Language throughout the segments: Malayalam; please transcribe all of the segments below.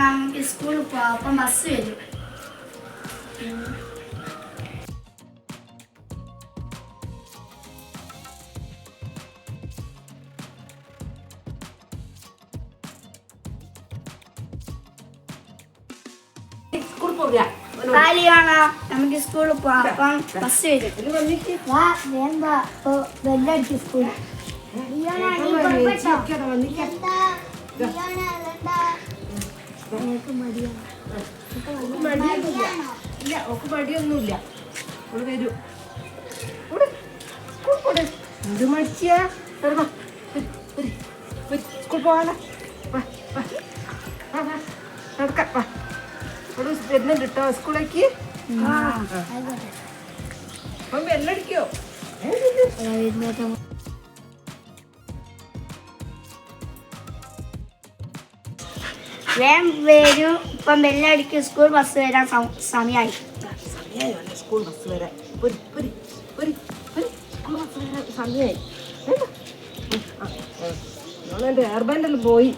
നമുക്ക് സ്കൂളിൽ പോവാം. അപ്പം ബസ് വരും. നമുക്ക് സ്കൂളിൽ പോവാം. അപ്പം ബസ് വരും. ബെല്ലടിക്കും സ്കൂളിൽ. മടിയൊന്നുമില്ല. വരൂ. എന്ത് മടിച്ചാ സ്കൂൾ പോവാനോ? നടക്കാം. വരുന്നുണ്ട് കേട്ടോ സ്കൂളേക്ക്. അപ്പം ബെല്ലടിക്കോ? വേഗം വരും. ഇപ്പം ബെല്ലടിക്കും. സ്കൂൾ ബസ് വരാൻ സമയമായി. സ്കൂൾ ബസ് വരാൻ സമയമായി. എന്റെ ഹെയർ ബാൻഡെല്ലാം പോയി.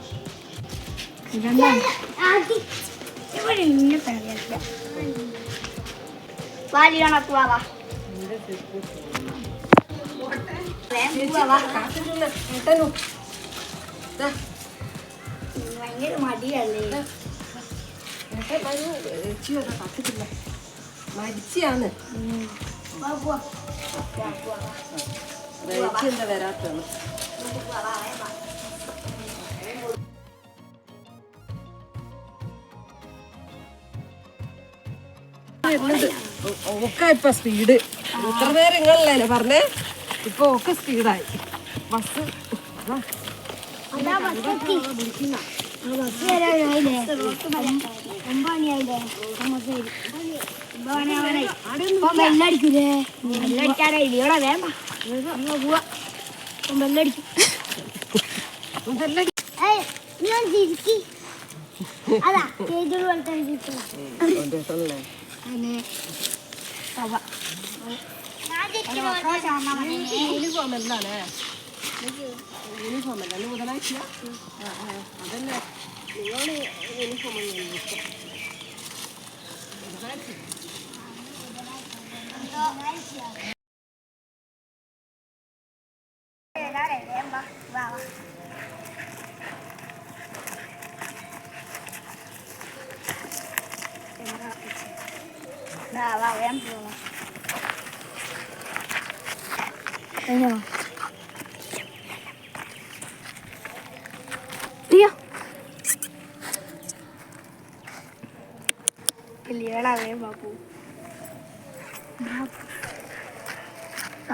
ഭയങ്കര മടിയല്ലേ? കാത്തിട്ടില്ല. മടിച്ചാണ്. എന്താ വരാത്തത്? ഒക്കെ ഇപ്പൊ സ്പീഡ്. ഇത്ര നേരം നിങ്ങളല്ലേ പറഞ്ഞേ? ഇപ്പൊ ഒക്കെ സ്പീഡായി. ബസ് ബെല്ലടിക്കൂലേ? ബെല്ലടിക്കാനായി ഇവിടെ വേണ്ട. ബെല്ലടിക്കും. അതാ യൂണിഫോം അല്ലേ? യൂണിഫോം അല്ല ബുധനാഴ്ച. അതന്നെ നിങ്ങൾ യൂണിഫോം ബാബു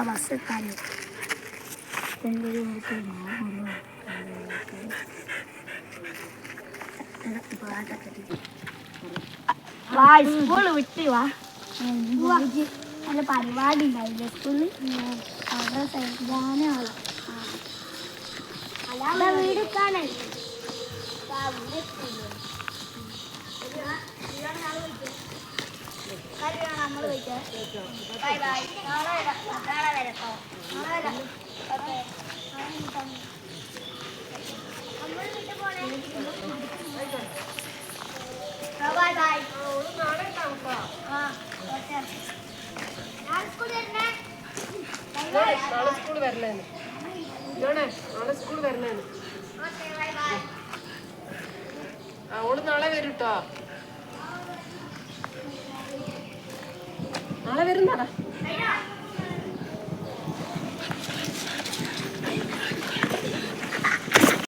ബസ് എത്താൻ സ്കൂള് വിട്ട് വാ. നല്ല പരിപാടി ഉണ്ടാവില്ലേ സ്കൂളിൽ? അവിടെ സൈഡാനാണ്. അല്ലാതെ വീട് കാണാൻ നമ്മൾ ബൈ ബൈ. നാളെ വരട്ടോ. നാളെ വരാം. ഓക്കെ. നമ്മൾ വീട്ടിൽ പോണേ. Bye bye. നാളെ ഉണ്ടാവും. നാളെ സ്കൂൾ വരണേ. നാളെ സ്കൂൾ വരണേന്ന്. നാളെ സ്കൂൾ വരണേന്ന്. Okay bye bye. ഓള് നാളെ വരും കേട്ടോ. നാളെ വരുന്നതാ.